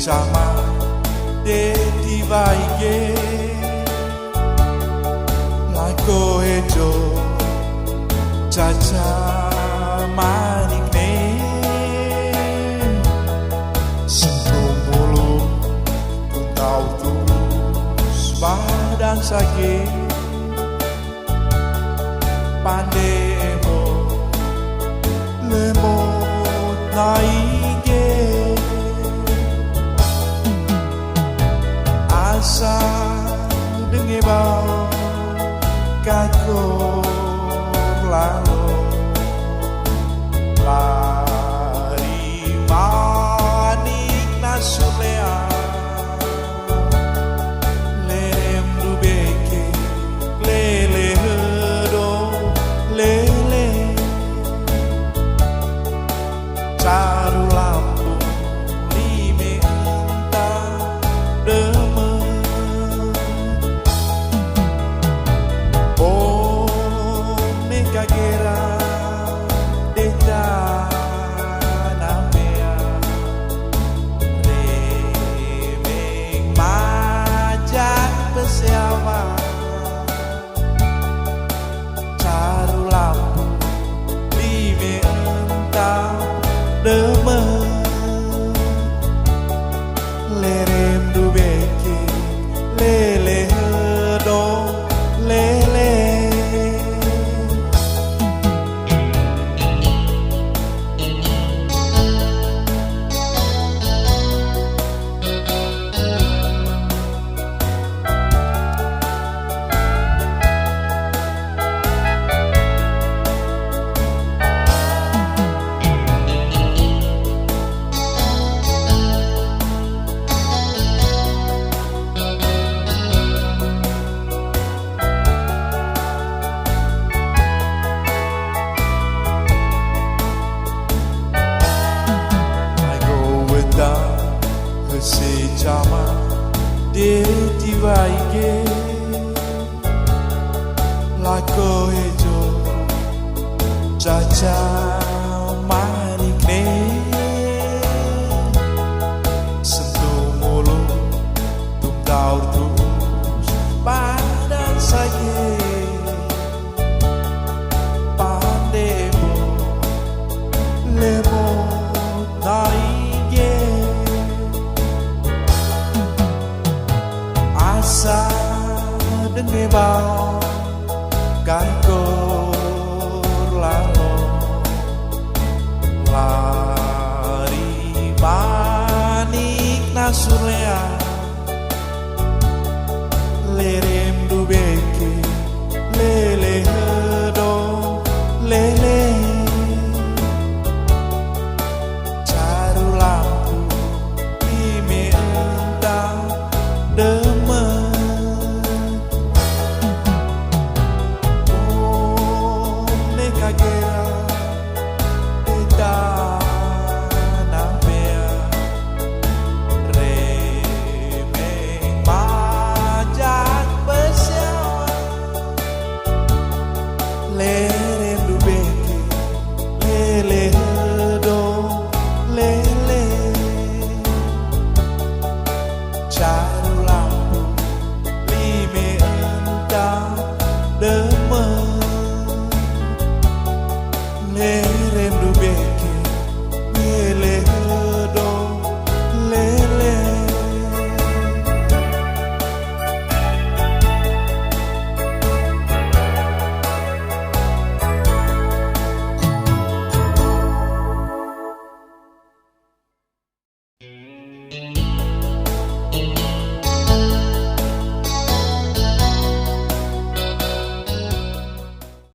Sama de divaige lago ejo caca manik ne sentuh mulu pun tahu terus badan sakit pandemo lemot naige asa dengi bau kakor lalu lari manik nasulea lem dubeke lele hedo lele caru lampu lime entah deme kagera deta namea remeng majak besiawa caru lampu lime entah deme lerem dubeke lele hedo lele sejama de divaige lago ejo caca